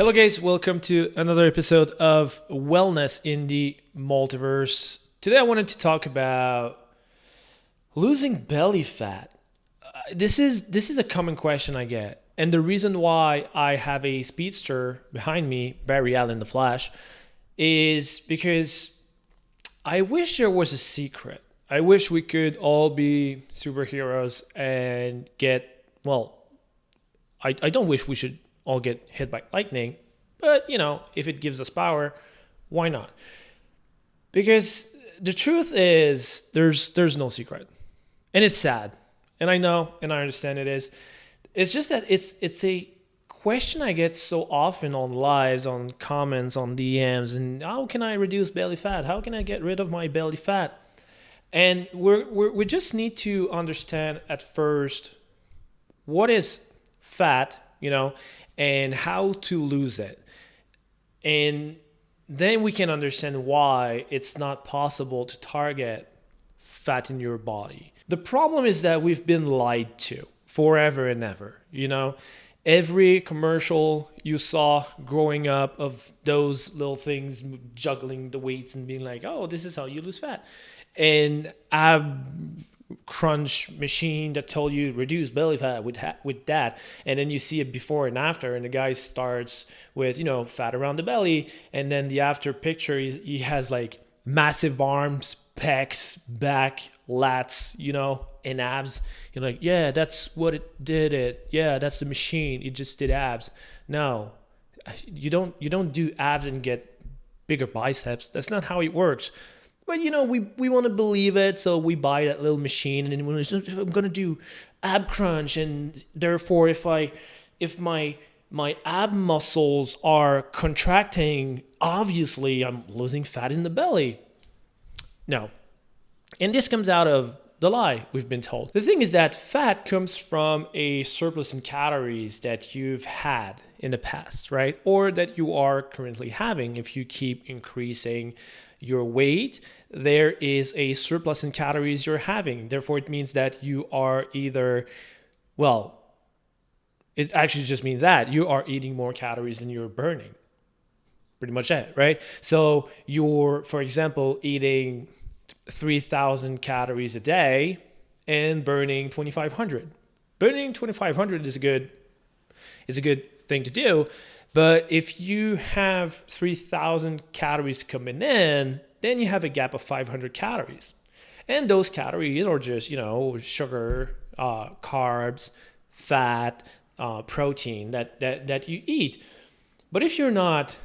Hello, guys. Welcome to another episode of Wellness in the Multiverse. Today, I wanted to talk about losing belly fat. This is a common question I get, and the reason why I have a Speedster behind me, Barry Allen the Flash, is because I wish there was a secret. I wish we could all be superheroes and get well. I don't wish we should all get hit by lightning, but if it gives us power, why not? Because the truth is there's no secret. And it's sad. And I know and I understand it is. It's just that it's a question I get so often on lives, on comments, on DMs, and how can I reduce belly fat? How can I get rid of my belly fat? And we just need to understand at first what is fat, and how to lose it. And then we can understand why it's not possible to target fat in your body. The problem is that we've been lied to forever and ever. Every commercial you saw growing up of those little things juggling the weights and being like, oh, this is how you lose fat. And crunch machine that told you reduce belly fat with that, and then you see it before and after, and the guy starts with fat around the belly, and then the after picture he has like massive arms, pecs, back, lats, and abs. You're like, yeah, that's what it did. Yeah, that's the machine, it just did abs. No, you don't do abs and get bigger biceps. That's not how it works. But we want to believe it, so we buy that little machine, and then I'm gonna do ab crunch, and therefore if my ab muscles are contracting, obviously I'm losing fat in the belly. No, and this comes out of the lie we've been told. The thing is that fat comes from a surplus in calories that you've had in the past, right? Or that you are currently having. If you keep increasing your weight, there is a surplus in calories you're having. Therefore, it means that you are either, it actually just means that you are eating more calories than you're burning. Pretty much it, right? So you're, for example, eating 3,000 calories a day and burning 2,500. Burning 2,500 is a good thing to do. But if you have 3,000 calories coming in, then you have a gap of 500 calories. And those calories are just, sugar, carbs, fat, protein that you eat. But if you're not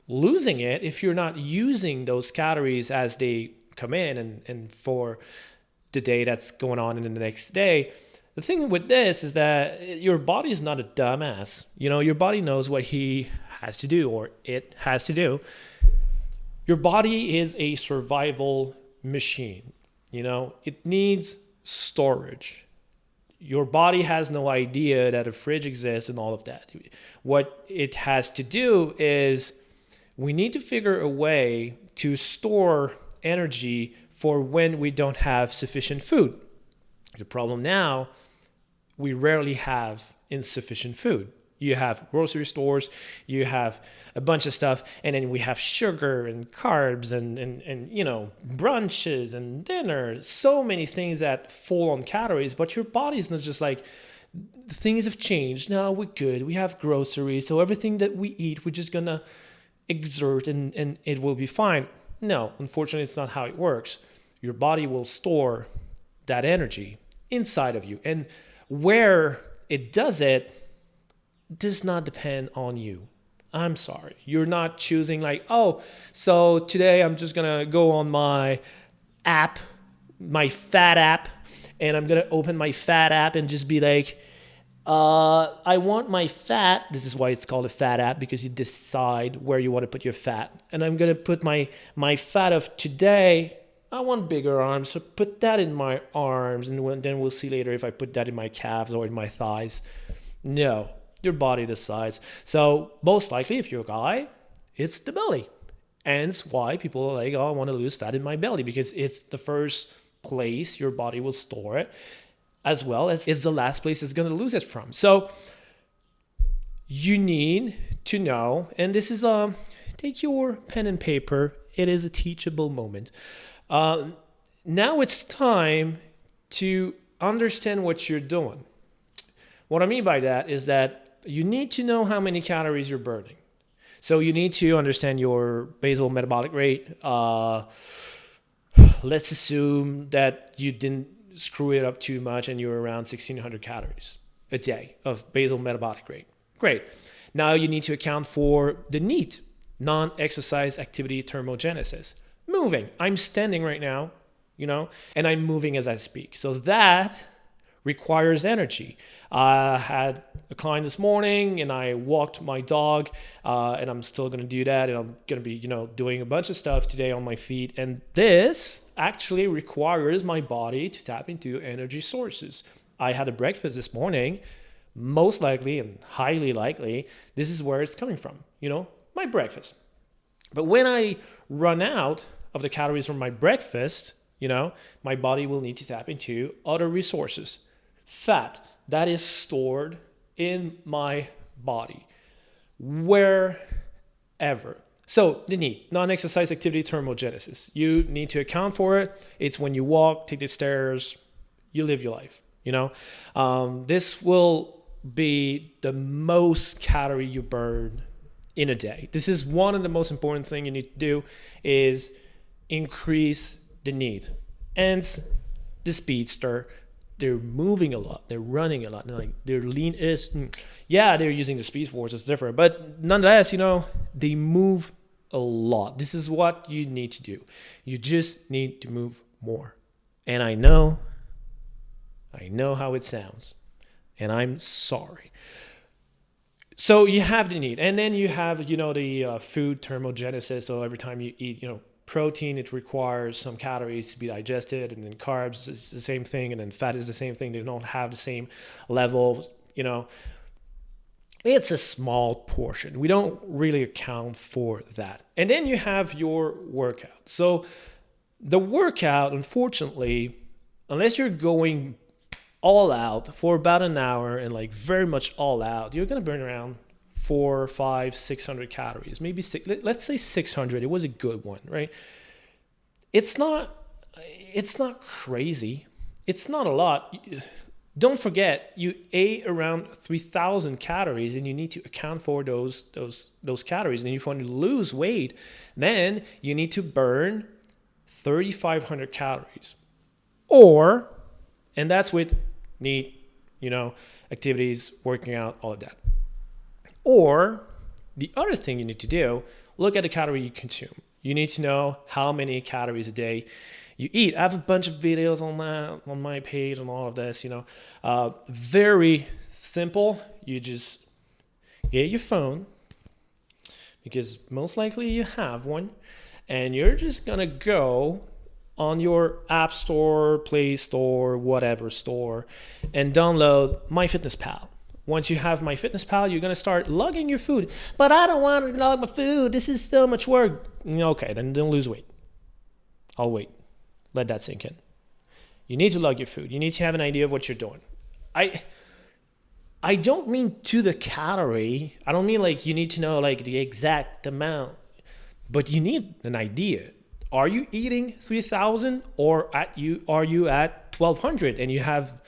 losing it, if you're not using those calories as they come in and for the day that's going on in the next day, the thing with this is that your body is not a dumbass. Your body knows what he has to do, or it has to do. Your body is a survival machine. It needs storage. Your body has no idea that a fridge exists and all of that. What it has to do is we need to figure a way to store energy for when we don't have sufficient food. The problem now, we rarely have insufficient food. You have grocery stores, you have a bunch of stuff, and then we have sugar and carbs and brunches and dinner, so many things that fall on calories, but your body's not just like, things have changed, now we're good, we have groceries, so everything that we eat, we're just gonna exert and it will be fine. No, unfortunately, it's not how it works. Your body will store that energy inside of you, and where it does not depend on you. I'm sorry. You're not choosing like, oh, so today I'm just going to go on my app, my fat app, and I'm going to open my fat app and just be like, I want my fat. This is why it's called a fat app, because you decide where you want to put your fat. And I'm going to put my fat of today. I want bigger arms, so put that in my arms, and then we'll see later if I put that in my calves or in my thighs. No, your body decides. So most likely, if you're a guy, it's the belly. And it's why people are like, oh, I want to lose fat in my belly, because it's the first place your body will store it, as well as it's the last place it's going to lose it from. So you need to know, and this is take your pen and paper. It is a teachable moment. Now it's time to understand what you're doing. What I mean by that is that you need to know how many calories you're burning. So you need to understand your basal metabolic rate. Let's assume that you didn't screw it up too much and you're around 1,600 calories a day of basal metabolic rate. Great. Now you need to account for the NEAT, non-exercise activity thermogenesis. Moving. I'm standing right now, and I'm moving as I speak. So that requires energy. I had a client this morning and I walked my dog, and I'm still going to do that. And I'm going to be, doing a bunch of stuff today on my feet. And this actually requires my body to tap into energy sources. I had a breakfast this morning. Most likely and highly likely, this is where it's coming from, my breakfast. But when I run out of the calories from my breakfast, my body will need to tap into other resources. Fat that is stored in my body, wherever. So the NEAT, non-exercise activity thermogenesis. You need to account for it. It's when you walk, take the stairs, you live your life. This will be the most calorie you burn in a day. This is one of the most important things you need to do is increase the NEAT. And the Speedster, they're moving a lot, they're running a lot, they're lean is, they're using the Speed Force, it's different, but nonetheless, they move a lot. This is what you need to do. You just need to move more. And I know how it sounds, and I'm sorry. So you have the NEAT, and then you have, the food thermogenesis. So every time you eat, protein, it requires some calories to be digested, and then carbs is the same thing, and then fat is the same thing. They don't have the same level, It's a small portion. We don't really account for that. And then you have your workout. So the workout, unfortunately, unless you're going all out for about an hour and very much all out, you're going to burn around 400, 500, 600 calories, maybe let's say 600. It was a good one, right? It's not crazy. It's not a lot. Don't forget, you ate around 3,000 calories, and you need to account for those calories. And if you want to lose weight, then you need to burn 3,500 calories, and that's with NEAT, activities, working out, all of that. Or the other thing you need to do, look at the calorie you consume. You need to know how many calories a day you eat. I have a bunch of videos on that on my page and all of this, very simple. You just get your phone, because most likely you have one, and you're just going to go on your App Store, Play Store, whatever store, and download MyFitnessPal. Once you have MyFitnessPal, you're going to start logging your food. But I don't want to log my food. This is so much work. Okay, then don't lose weight. I'll wait. Let that sink in. You need to log your food. You need to have an idea of what you're doing. I don't mean to the calorie. I don't mean you need to know the exact amount. But you need an idea. Are you eating 3,000 or are you at 1,200 and you have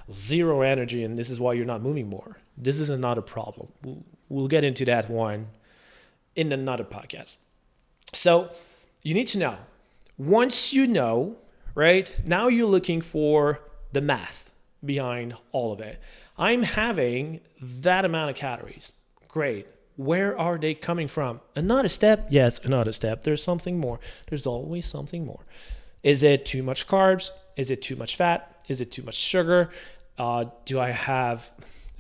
zero energy, and this is why you're not moving more? This is another problem. We'll get into that one in another podcast. So you need to know. Once you know, right, now you're looking for the math behind all of it. I'm having that amount of calories. Great. Where are they coming from? Another step? Yes, another step. There's something more. There's always something more. Is it too much carbs? Is it too much fat? Is it too much sugar? I'm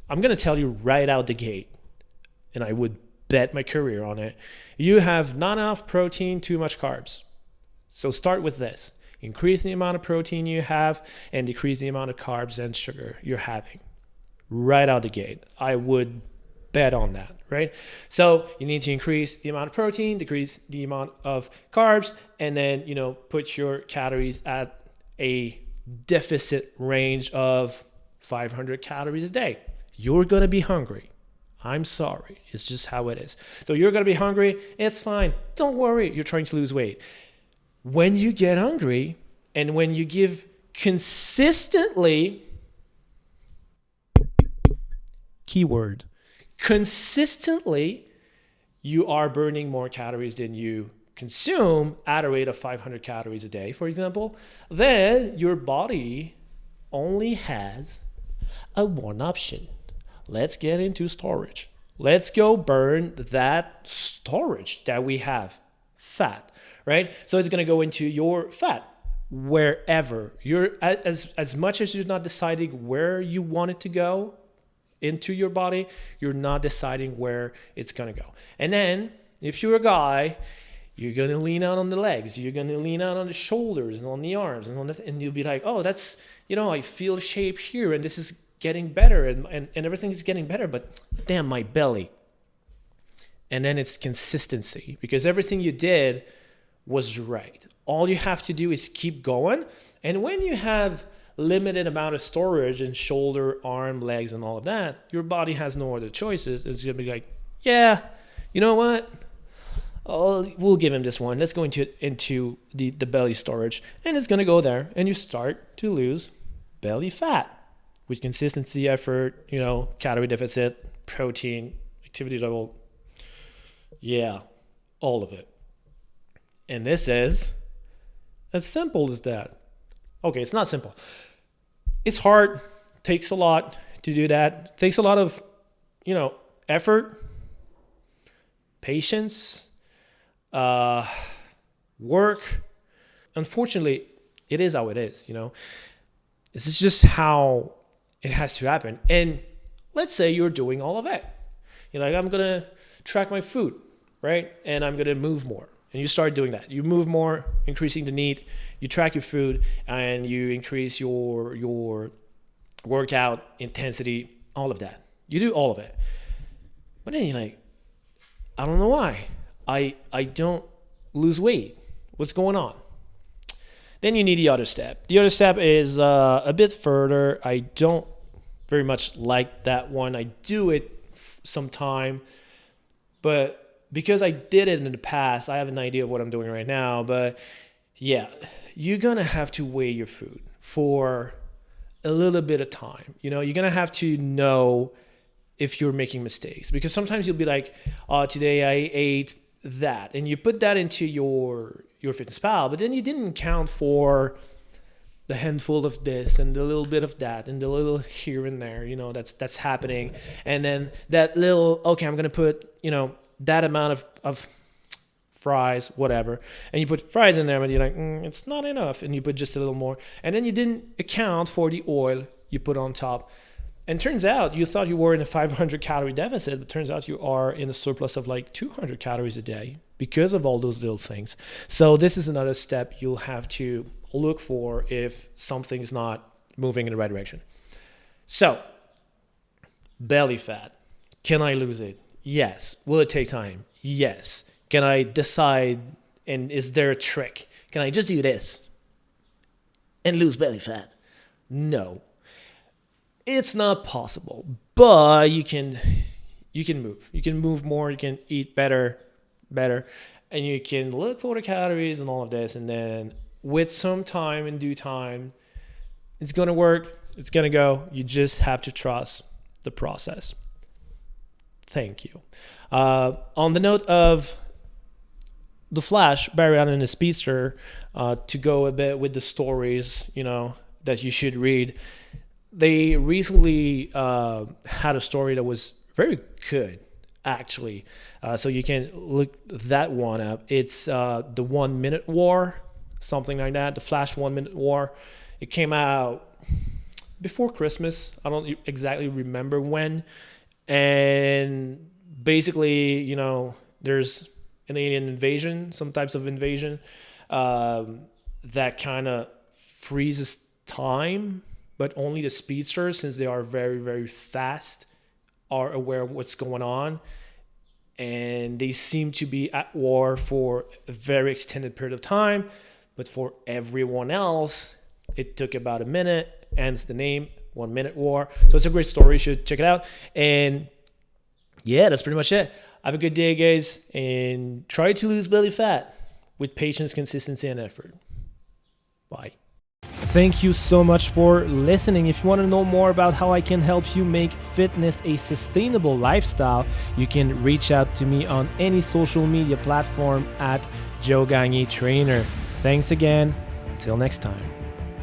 going to tell you right out the gate, and I would bet my career on it. You have not enough protein, too much carbs. So start with this. Increase the amount of protein you have and decrease the amount of carbs and sugar you're having. Right out the gate. I would bet on that, right? So you need to increase the amount of protein, decrease the amount of carbs, and then, put your calories at a deficit range of 500 calories a day. You're going to be hungry. I'm sorry. It's just how it is. So you're going to be hungry. It's fine. Don't worry. You're trying to lose weight. When you get hungry and when you give consistently, keyword, consistently, you are burning more calories than you consume at a rate of 500 calories a day, for example, then your body only has a one option. Let's get into storage. Let's go burn that storage that we have, fat, right? So it's going to go into your fat wherever you're, as much as you're not deciding where you want it to go into your body, you're not deciding where it's going to go. And then if you're a guy, you're going to lean out on the legs, you're going to lean out on the shoulders and on the arms and on the, and you'll be like, oh, that's, I feel shape here and this is getting better and everything is getting better, but damn, my belly. And then it's consistency, because everything you did was right. All you have to do is keep going. And when you have limited amount of storage in shoulder, arm, legs, and all of that, your body has no other choices. It's going to be like, yeah, you know what? We'll give him this one. Let's go into the belly storage. And it's going to go there. And you start to lose belly fat with consistency, effort, calorie deficit, protein, activity level. Yeah, all of it. And this is as simple as that. Okay, it's not simple. It's hard. Takes a lot to do that. It takes a lot of, effort, patience, work. Unfortunately, it is how it is, This is just how it has to happen. And let's say you're doing all of it. You're like, I'm going to track my food, right? And I'm going to move more. And you start doing that. You move more, increasing the need. You track your food and you increase your workout intensity, all of that. You do all of it. But then you're like, I don't know why. I don't lose weight. What's going on? Then you need the other step. The other step is a bit further. I don't very much like that one. I do it sometime, but because I did it in the past, I have an idea of what I'm doing right now. But yeah, you're going to have to weigh your food for a little bit of time. You're going to have to know if you're making mistakes, because sometimes you'll be like, today I ate that, and you put that into your FitnessPal, but then you didn't count for the handful of this and the little bit of that and the little here and there, that's happening. And then that little, okay, I'm going to put, that amount of fries, whatever. And you put fries in there and you're like, it's not enough. And you put just a little more. And then you didn't account for the oil you put on top. And turns out you thought you were in a 500 calorie deficit, but turns out you are in a surplus of like 200 calories a day because of all those little things. So this is another step you'll have to look for if something's not moving in the right direction. So, belly fat. Can I lose it? Yes. Will it take time? Yes. Can I decide, and is there a trick? Can I just do this and lose belly fat? No. It's not possible, but you can move. You can move more, you can eat better, and you can look for the calories and all of this, and then with some time, in due time, it's going to work, it's going to go. You just have to trust the process. Thank you. On the note of the Flash, Barry Allen and the Speedster, to go a bit with the stories, that you should read. They recently had a story that was very good, actually. So you can look that one up. It's the 1 Minute War, something like that. The Flash 1 Minute War. It came out before Christmas. I don't exactly remember when. And basically, there's an alien invasion, some types of invasion that kind of freezes time. But only the speedsters, since they are very, very fast, are aware of what's going on. And they seem to be at war for a very extended period of time. But for everyone else, it took about a minute, hence the name, 1 Minute War. So it's a great story. You should check it out. And yeah, that's pretty much it. Have a good day, guys, and try to lose belly fat with patience, consistency, and effort. Bye. Thank you so much for listening. If you want to know more about how I can help you make fitness a sustainable lifestyle, you can reach out to me on any social media platform at Joe Gagne Trainer. Thanks again. Till next time.